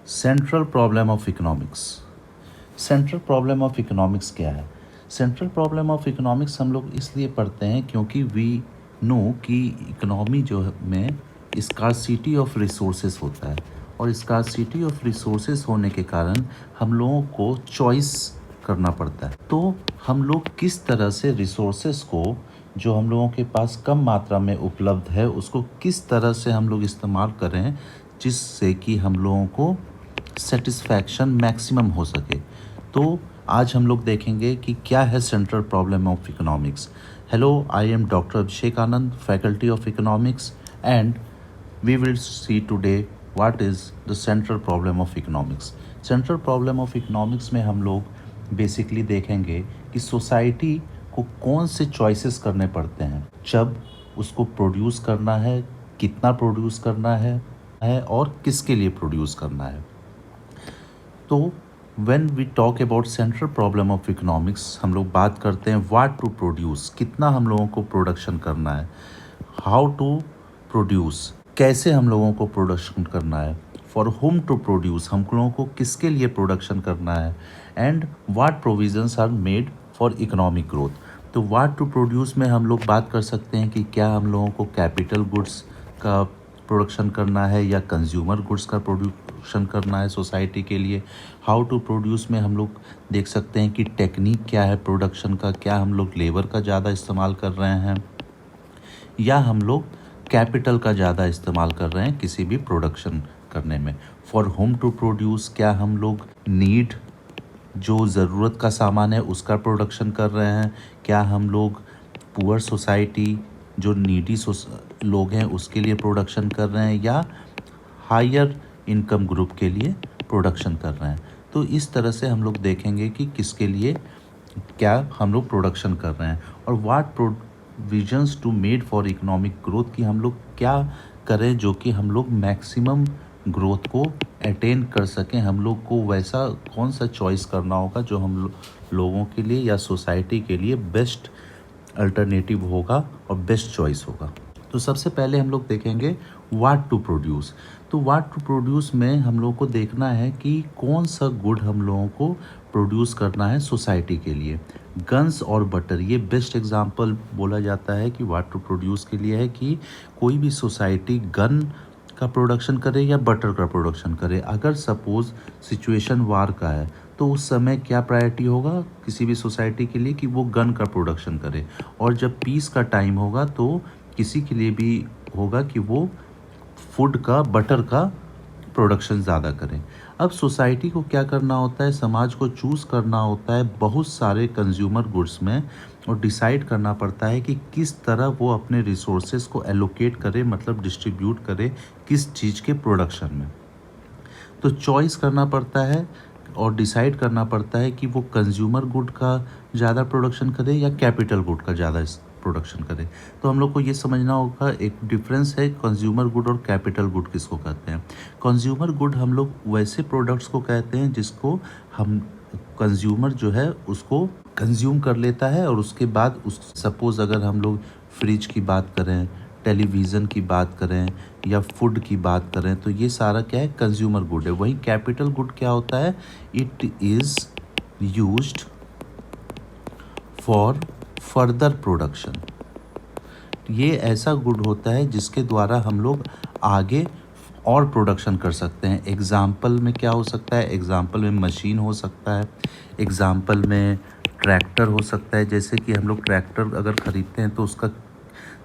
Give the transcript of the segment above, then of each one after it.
Central problem of economics. Central problem of economics क्या है? Central problem of economics हम लोग इसलिए पढ़ते हैं क्योंकि वी नो कि इकोनॉमी जो में स्कार्सिटी ऑफ रिसोर्सेज होता है, और स्कार्सिटी ऑफ रिसोर्सेज होने के कारण हम लोगों को चॉइस करना पड़ता है। तो हम लोग किस तरह से रिसोर्सेज को जो हम लोगों के पास कम मात्रा में उपलब्ध है उसको किस तरह से हम लोग इस्तेमाल करें जिससे कि हम लोगों को सेटिस्फैक्शन मैक्सिमम हो सके। तो आज हम लोग देखेंगे कि क्या है central problem of economics. Hello, I am doctor Abhishek Anand, faculty of economics, and we will see today what is the central problem of economics. Central problem of economics में हम लोग बेसिकली देखेंगे कि सोसाइटी को कौन से चॉइसेस करने पड़ते हैं जब उसको प्रोड्यूस करना है, कितना प्रोड्यूस करना है और किसके लिए प्रोड्यूस करना है। तो when we talk about central problem of economics, हम लोग बात करते हैं व्हाट टू प्रोड्यूस, कितना हम लोगों को प्रोडक्शन करना है, हाउ टू प्रोड्यूस, कैसे हम लोगों को प्रोडक्शन करना है, फॉर होम टू प्रोड्यूस, हम लोगों को किसके लिए प्रोडक्शन करना है, and what provisions are made for economic growth. तो व्हाट टू प्रोड्यूस में हम लोग बात कर सकते हैं कि क्या हम लोगों को कैपिटल गुड्स का प्रोडक्शन करना है या कंज्यूमर गुड्स का प्रोडक्शन करना है सोसाइटी के लिए। हाउ टू प्रोड्यूस में हम लोग देख सकते हैं कि टेक्निक क्या है प्रोडक्शन का, क्या हम लोग लेबर का ज़्यादा इस्तेमाल कर रहे हैं या हम लोग कैपिटल का ज़्यादा इस्तेमाल कर रहे हैं किसी भी प्रोडक्शन करने में। फॉर होम टू प्रोड्यूस, क्या हम लोग नीड जो ज़रूरत का सामान है उसका प्रोडक्शन कर रहे हैं, क्या हम लोग पुअर सोसाइटी जो नीडी लोग हैं उसके लिए प्रोडक्शन कर रहे हैं या हायर इनकम ग्रुप के लिए प्रोडक्शन कर रहे हैं। तो इस तरह से हम लोग देखेंगे कि किसके लिए क्या हम लोग प्रोडक्शन कर रहे हैं और what provisions to made for economic growth, की हम लोग क्या करें जो कि हम लोग मैक्सिमम ग्रोथ को अटेन कर सकें। हम लोग को वैसा कौन सा चॉइस करना होगा जो हम लोगों के लिए या सोसाइटी के लिए बेस्ट अल्टरनेटिव होगा और बेस्ट चॉइस होगा। तो सबसे पहले हम लोग देखेंगे व्हाट टू प्रोड्यूस। तो व्हाट टू प्रोड्यूस में हम लोग को देखना है कि कौन सा गुड हम लोगों को प्रोड्यूस करना है सोसाइटी के लिए। गन्स और बटर, ये बेस्ट एग्जांपल बोला जाता है कि व्हाट टू प्रोड्यूस के लिए है कि कोई भी सोसाइटी गन का प्रोडक्शन करे या बटर का प्रोडक्शन करे। अगर सपोज सिचुएशन वार का है तो उस समय क्या प्रायोरिटी होगा किसी भी सोसाइटी के लिए कि वो गन का प्रोडक्शन करे, और जब पीस का टाइम होगा तो किसी के लिए भी होगा कि वो फूड का, बटर का प्रोडक्शन ज़्यादा करें। अब सोसाइटी को क्या करना होता है, समाज को चूज़ करना होता है बहुत सारे कंज्यूमर गुड्स में और डिसाइड करना पड़ता है कि किस तरह वो अपने रिसोर्सेज को एलोकेट करे, मतलब डिस्ट्रीब्यूट करे किस चीज़ के प्रोडक्शन में। तो चॉइस करना पड़ता है और डिसाइड करना पड़ता है कि वो कंज्यूमर गुड का ज़्यादा प्रोडक्शन करे या कैपिटल गुड का ज़्यादा प्रोडक्शन करे। तो हम लोग को ये समझना होगा एक डिफरेंस है कंज्यूमर गुड और कैपिटल गुड किसको कहते हैं। कंज्यूमर गुड हम लोग वैसे प्रोडक्ट्स को कहते हैं जिसको हम कंज्यूमर जो है उसको कंज्यूम कर लेता है और उसके बाद उस सपोज़ अगर हम लोग फ्रिज की बात करें, टेलीविज़न की बात करें या फूड की बात करें तो ये सारा क्या है, कंज्यूमर गुड है। वहीं कैपिटल गुड क्या होता है, it is used for further production. ये ऐसा गुड होता है जिसके द्वारा हम लोग आगे और प्रोडक्शन कर सकते हैं। एग्ज़ाम्पल में क्या हो सकता है, एग्ज़ाम्पल में मशीन हो सकता है, एग्ज़ाम्पल में ट्रैक्टर हो सकता है। जैसे कि हम लोग ट्रैक्टर अगर ख़रीदते हैं तो उसका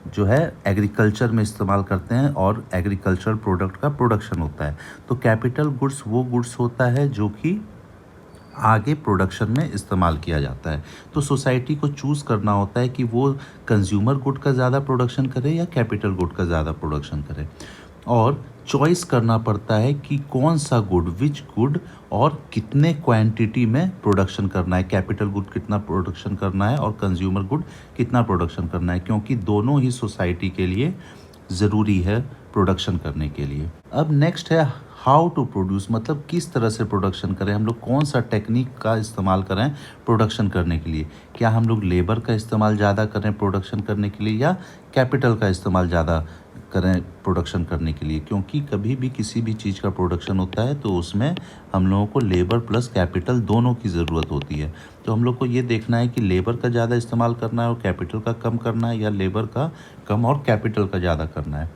जो है एग्रीकल्चर में इस्तेमाल करते हैं और एग्रीकल्चर प्रोडक्ट का प्रोडक्शन होता है। तो कैपिटल गुड्स वो गुड्स होता है जो कि आगे प्रोडक्शन में इस्तेमाल किया जाता है। तो सोसाइटी को चूज़ करना होता है कि वो कंज्यूमर गुड का ज़्यादा प्रोडक्शन करे या कैपिटल गुड का ज़्यादा प्रोडक्शन करे, और चॉइस करना पड़ता है कि कौन सा गुड, विच गुड और कितने क्वांटिटी में प्रोडक्शन करना है। कैपिटल गुड कितना प्रोडक्शन करना है और कंज्यूमर गुड कितना प्रोडक्शन करना है, क्योंकि दोनों ही सोसाइटी के लिए ज़रूरी है प्रोडक्शन करने के लिए। अब नेक्स्ट है हाउ टू प्रोड्यूस, मतलब किस तरह से प्रोडक्शन करें, हम लोग कौन सा टेक्निक का इस्तेमाल करें प्रोडक्शन करने के लिए। क्या हम लोग लेबर का इस्तेमाल ज़्यादा करें प्रोडक्शन करने के लिए या कैपिटल का इस्तेमाल ज़्यादा करें प्रोडक्शन करने के लिए, क्योंकि कभी भी किसी भी चीज़ का प्रोडक्शन होता है तो उसमें हम लोगों को लेबर प्लस कैपिटल दोनों की ज़रूरत होती है। तो हम लोग को ये देखना है कि लेबर का ज़्यादा इस्तेमाल करना है और कैपिटल का कम करना है, या लेबर का कम और कैपिटल का ज़्यादा करना है।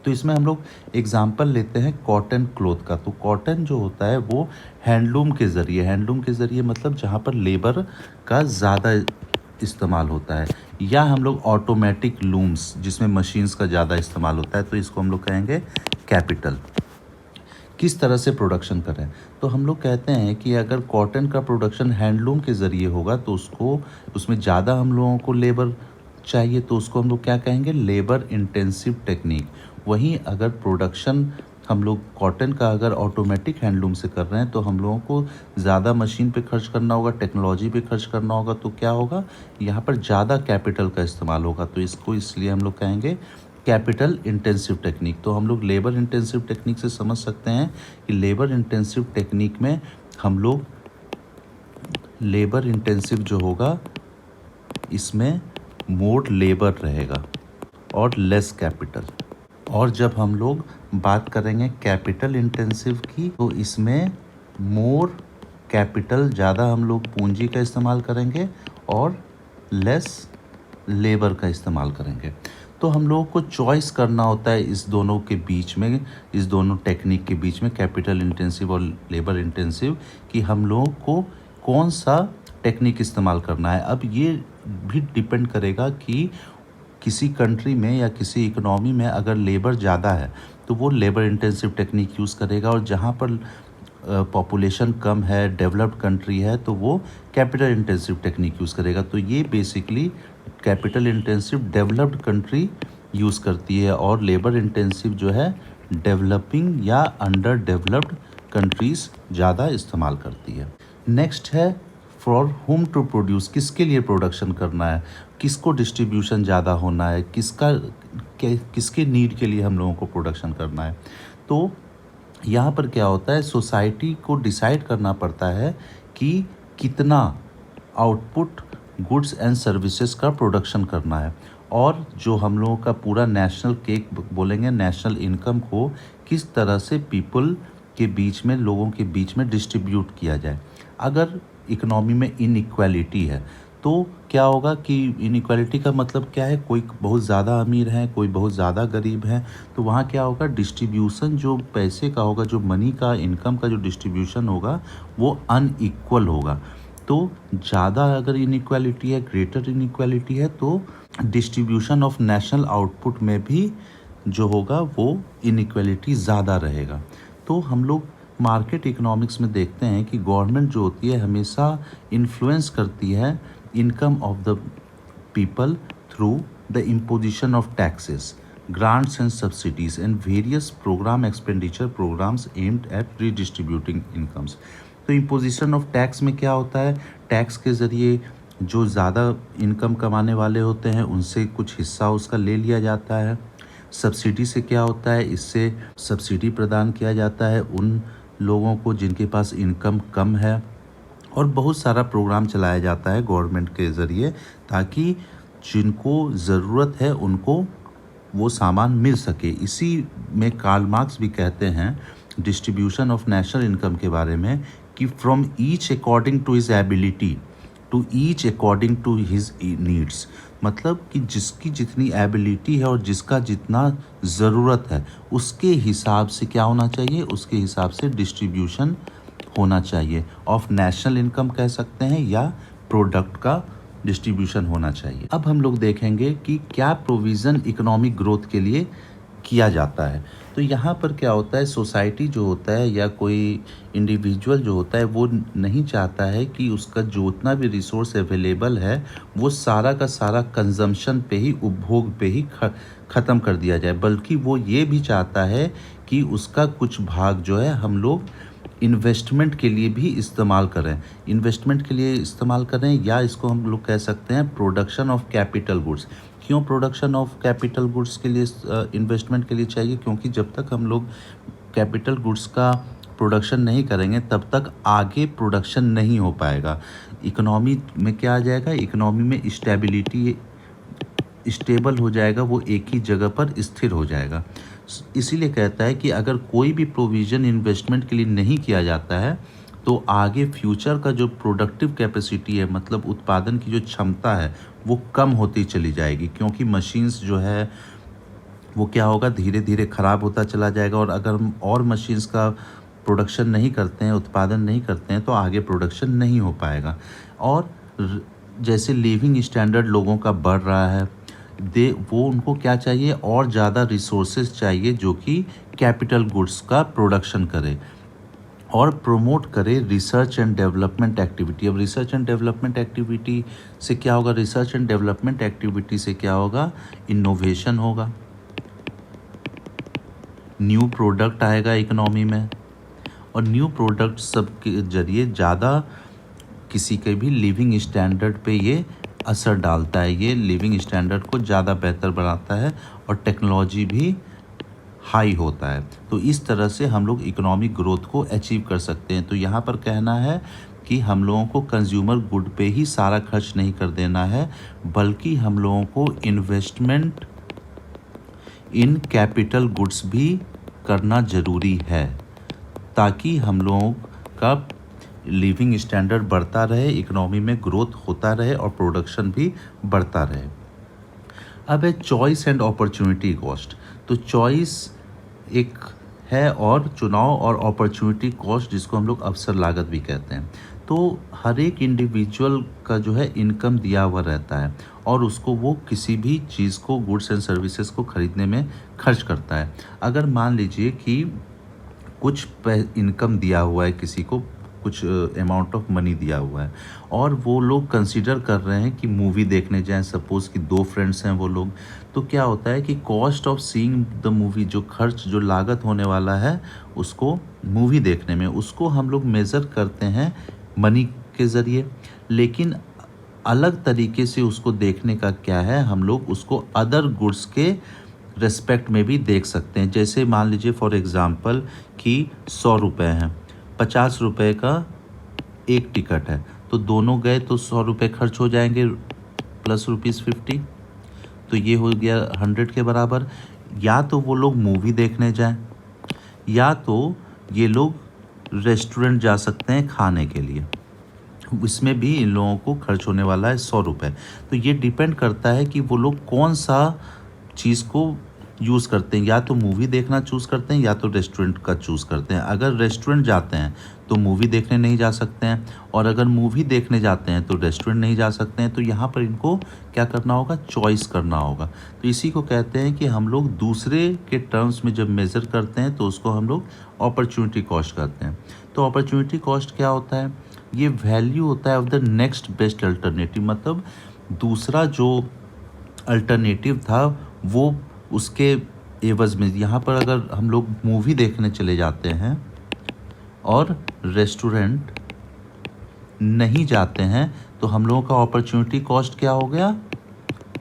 तो इसमें हम लोग एग्जाम्पल लेते हैं कॉटन क्लोथ का। तो कॉटन जो होता है वो हैंडलूम के ज़रिए मतलब जहाँ पर लेबर का ज़्यादा इस्तेमाल होता है, या हम लोग ऑटोमेटिक लूम्स जिसमें मशीन्स का ज़्यादा इस्तेमाल होता है, तो इसको हम लोग कहेंगे कैपिटल। किस तरह से प्रोडक्शन करें, तो हम लोग कहते हैं कि अगर कॉटन का प्रोडक्शन हैंडलूम के ज़रिए होगा तो उसमें ज़्यादा हम लोगों को लेबर चाहिए, तो उसको हम लोग क्या कहेंगे, लेबर इंटेंसिव टेक्निक। वहीं अगर प्रोडक्शन हम लोग कॉटन का अगर ऑटोमेटिक हैंडलूम से कर रहे हैं तो हम लोगों को ज़्यादा मशीन पे खर्च करना होगा, टेक्नोलॉजी पे खर्च करना होगा, तो क्या होगा, यहाँ पर ज़्यादा कैपिटल का इस्तेमाल होगा। तो इसको इसलिए हम लोग कहेंगे कैपिटल इंटेंसिव टेक्निक। तो हम लोग लेबर इंटेंसिव टेक्निक से समझ सकते हैं कि लेबर इंटेंसिव टेक्निक में हम लोग लेबर इंटेंसिव जो होगा इसमें मोर लेबर रहेगा और लेस कैपिटल। और जब हम लोग बात करेंगे कैपिटल इंटेंसिव की तो इसमें मोर कैपिटल, ज़्यादा हम लोग पूंजी का इस्तेमाल करेंगे और लेस लेबर का इस्तेमाल करेंगे। तो हम लोगों को चॉइस करना होता है इस दोनों के बीच में, इस दोनों टेक्निक के बीच में, कैपिटल इंटेंसिव और लेबर इंटेंसिव, कि हम लोगों को कौन सा टेक्निक इस्तेमाल करना है। अब ये भी डिपेंड करेगा कि किसी कंट्री में या किसी इकोनॉमी में अगर लेबर ज़्यादा है तो वो लेबर इंटेंसिव टेक्निक यूज़ करेगा, और जहाँ पर पॉपुलेशन कम है, डेवलप्ड कंट्री है, तो वो कैपिटल इंटेंसिव टेक्निक यूज़ करेगा। तो ये basically capital intensive developed country use करती है और लेबर इंटेंसिव जो है डेवलपिंग या अंडर डेवलप्ड कंट्रीज़ ज़्यादा इस्तेमाल करती है। नेक्स्ट है फॉर होम टू प्रोड्यूस, किसके लिए प्रोडक्शन करना है, किसको डिस्ट्रीब्यूशन ज़्यादा होना है, किसके नीड के लिए हम लोगों को प्रोडक्शन करना है। तो यहाँ पर क्या होता है, सोसाइटी को डिसाइड करना पड़ता है कि कितना आउटपुट गुड्स एंड सर्विसेज का प्रोडक्शन करना है, और जो हम लोगों का पूरा नेशनल केक बोलेंगे, नेशनल इनकम को किस तरह से पीपल के बीच में, लोगों के बीच में डिस्ट्रीब्यूट किया जाए। अगर इकोनॉमी में इनइक्वालिटी है तो क्या होगा कि इनइक्वालिटी का मतलब क्या है, कोई बहुत ज़्यादा अमीर है, कोई बहुत ज़्यादा गरीब है, तो वहाँ क्या होगा, डिस्ट्रीब्यूशन जो पैसे का होगा, जो मनी का, इनकम का जो डिस्ट्रीब्यूशन होगा वो अनइक्वल होगा। तो ज़्यादा अगर इनइक्वालिटी है, ग्रेटर इनइक्वालिटी है, तो डिस्ट्रीब्यूशन ऑफ नेशनल आउटपुट में भी जो होगा वो इनइक्वालिटी ज़्यादा रहेगा। तो हम लोग मार्केट इकोनॉमिक्स में देखते हैं कि गवर्नमेंट जो होती है हमेशा इन्फ्लुएंस करती है income of the people through the imposition of taxes, grants and subsidies and various program expenditure programs aimed at redistributing incomes. तो इम्पोजिशन ऑफ टैक्स में क्या होता है, टैक्स के ज़रिए जो ज़्यादा इनकम कमाने वाले होते हैं उनसे कुछ हिस्सा उसका ले लिया जाता है। सब्सिडी से क्या होता है, इससे सब्सिडी प्रदान किया जाता है उन लोगों को जिनके पास इनकम कम है, और बहुत सारा प्रोग्राम चलाया जाता है गवर्नमेंट के ज़रिए ताकि जिनको ज़रूरत है उनको वो सामान मिल सके। इसी में कार्ल मार्क्स भी कहते हैं डिस्ट्रीब्यूशन ऑफ नेशनल इनकम के बारे में कि from each according to his ability to each according to his needs, मतलब कि जिसकी जितनी एबिलिटी है और जिसका जितना ज़रूरत है उसके हिसाब से क्या होना चाहिए, उसके हिसाब से डिस्ट्रीब्यूशन होना चाहिए। ऑफ नेशनल इनकम कह सकते हैं या प्रोडक्ट का डिस्ट्रीब्यूशन होना चाहिए। अब हम लोग देखेंगे कि क्या प्रोविज़न इकोनॉमिक ग्रोथ के लिए किया जाता है। तो यहाँ पर क्या होता है, सोसाइटी जो होता है या कोई इंडिविजुअल जो होता है वो नहीं चाहता है कि उसका जो उतना भी रिसोर्स अवेलेबल है वो सारा का सारा कंजम्पशन पे ही, उपभोग पे ही ख़त्म कर दिया जाए, बल्कि वो ये भी चाहता है कि उसका कुछ भाग जो है हम लोग इन्वेस्टमेंट के लिए भी इस्तेमाल करें, इन्वेस्टमेंट के लिए इस्तेमाल करें, या इसको हम लोग कह सकते हैं प्रोडक्शन ऑफ कैपिटल गुड्स। क्यों प्रोडक्शन ऑफ कैपिटल गुड्स के लिए इन्वेस्टमेंट के लिए चाहिए, क्योंकि जब तक हम लोग कैपिटल गुड्स का प्रोडक्शन नहीं करेंगे तब तक आगे प्रोडक्शन नहीं हो पाएगा। इकोनॉमी में क्या आ जाएगा, इकोनॉमी में स्टेबल हो जाएगा, वो एक ही जगह पर स्थिर हो जाएगा। इसीलिए कहता है कि अगर कोई भी प्रोविज़न इन्वेस्टमेंट के लिए नहीं किया जाता है तो आगे फ्यूचर का जो प्रोडक्टिव कैपेसिटी है, मतलब उत्पादन की जो क्षमता है, वो कम होती चली जाएगी, क्योंकि मशीन्स जो है वो क्या होगा, धीरे धीरे ख़राब होता चला जाएगा। और अगर हम और मशीन्स का प्रोडक्शन नहीं करते हैं, उत्पादन नहीं करते हैं, तो आगे प्रोडक्शन नहीं हो पाएगा। और जैसे लिविंग स्टैंडर्ड लोगों का बढ़ रहा है, वो उनको क्या चाहिए, और ज़्यादा रिसोर्सेज चाहिए जो कि कैपिटल गुड्स का प्रोडक्शन करे और प्रमोट करे रिसर्च एंड डेवलपमेंट एक्टिविटी। अब रिसर्च एंड डेवलपमेंट एक्टिविटी से क्या होगा, रिसर्च एंड डेवलपमेंट एक्टिविटी से क्या होगा, इनोवेशन होगा, न्यू प्रोडक्ट आएगा इकोनॉमी में, और न्यू प्रोडक्ट सब के जरिए ज़्यादा किसी के भी लिविंग स्टैंडर्ड पे ये असर डालता है, ये लिविंग स्टैंडर्ड को ज़्यादा बेहतर बनाता है और टेक्नोलॉजी भी हाई होता है। तो इस तरह से हम लोग इकोनॉमिक ग्रोथ को अचीव कर सकते हैं। तो यहाँ पर कहना है कि हम लोगों को कंज्यूमर गुड पे ही सारा खर्च नहीं कर देना है, बल्कि हम लोगों को इन्वेस्टमेंट इन कैपिटल गुड्स भी करना ज़रूरी है, ताकि हम लोगों का लिविंग स्टैंडर्ड बढ़ता रहे, इकोनॉमी में ग्रोथ होता रहे और प्रोडक्शन भी बढ़ता रहे। अब है चॉइस एंड अपॉर्चुनिटी कॉस्ट। तो चॉइस एक है और चुनाव, और अपॉर्चुनिटी कॉस्ट जिसको हम लोग अवसर लागत भी कहते हैं। तो हर एक इंडिविजुअल का जो है इनकम दिया हुआ रहता है और उसको वो किसी भी चीज़ को, गुड्स एंड सर्विसेज को खरीदने में खर्च करता है। अगर मान लीजिए कि कुछ इनकम दिया हुआ है किसी को, कुछ अमाउंट ऑफ मनी दिया हुआ है, और वो लोग कंसीडर कर रहे हैं कि मूवी देखने जाएं, सपोज़ कि 2 फ्रेंड्स हैं वो लोग, तो क्या होता है कि cost of seeing the movie, जो खर्च, जो लागत होने वाला है उसको मूवी देखने में, उसको हम लोग मेज़र करते हैं मनी के ज़रिए। लेकिन अलग तरीके से उसको देखने का क्या है, हम लोग उसको अदर गुड्स के रेस्पेक्ट में भी देख सकते हैं। जैसे मान लीजिए फॉर एग्ज़ाम्पल कि 100 रुपये हैं, 50 रुपये का एक टिकट है, तो दोनों गए तो 100 रुपये खर्च हो जाएंगे प्लस ₹50, तो ये हो गया 100 के बराबर। या तो वो लोग मूवी देखने जाएं, या तो ये लोग रेस्टोरेंट जा सकते हैं खाने के लिए, इसमें भी इन लोगों को खर्च होने वाला है 100 रुपये। तो ये डिपेंड करता है कि वो लोग कौन सा चीज़ को यूज़ करते हैं, या तो मूवी देखना चूज़ करते हैं या तो रेस्टोरेंट का चूज़ करते हैं। अगर रेस्टोरेंट जाते हैं तो मूवी देखने नहीं जा सकते हैं, और अगर मूवी देखने जाते हैं तो रेस्टोरेंट नहीं जा सकते हैं। तो यहाँ पर इनको क्या करना होगा, चॉइस करना होगा। तो इसी को कहते हैं कि हम लोग दूसरे के टर्म्स में जब मेज़र करते हैं तो उसको हम लोग अपॉर्चुनिटी कॉस्ट करते हैं। तो अपॉर्चुनिटी कॉस्ट क्या होता है, ये वैल्यू होता है of the next best alternative, मतलब दूसरा जो अल्टरनेटिव था वो उसके एवज़ में। यहाँ पर अगर हम लोग मूवी देखने चले जाते हैं और रेस्टोरेंट नहीं जाते हैं, तो हम लोगों का अपॉर्चुनिटी कॉस्ट क्या हो गया,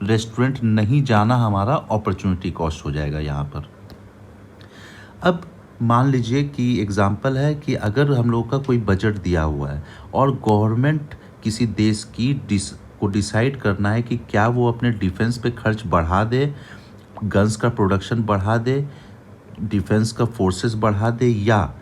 रेस्टोरेंट नहीं जाना हमारा अपॉर्चुनिटी कॉस्ट हो जाएगा यहाँ पर। अब मान लीजिए कि एग्ज़ाम्पल है कि अगर हम लोगों का कोई बजट दिया हुआ है और गवर्नमेंट किसी देश की को डिसाइड करना है कि क्या वो अपने डिफेंस पे खर्च बढ़ा दे, गन्स का प्रोडक्शन बढ़ा दे, डिफेंस का फोर्सेस बढ़ा दे, या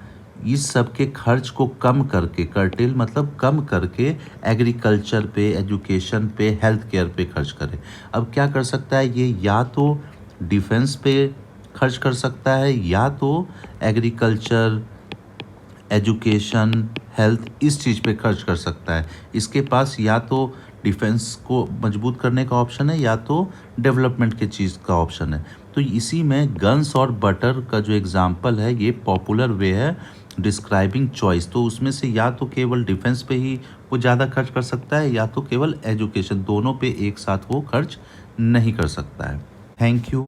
इस सब के खर्च को कम करके, कर्टेल मतलब कम करके, एग्रीकल्चर पे, एजुकेशन पे, हेल्थ केयर पे खर्च करे। अब क्या कर सकता है ये, या तो डिफेंस पे खर्च कर सकता है, या तो एग्रीकल्चर, एजुकेशन, हेल्थ, इस चीज़ पे खर्च कर सकता है। इसके पास या तो डिफेंस को मजबूत करने का ऑप्शन है, या तो डेवलपमेंट के चीज़ का ऑप्शन है। तो इसी में गन्स और बटर का जो एग्ज़ाम्पल है, ये पॉपुलर वे है डिस्क्राइबिंग चॉइस। तो उसमें से या तो केवल डिफेंस पे ही वो ज़्यादा खर्च कर सकता है, या तो केवल एजुकेशन, दोनों पे एक साथ वो खर्च नहीं कर सकता है। Thank you.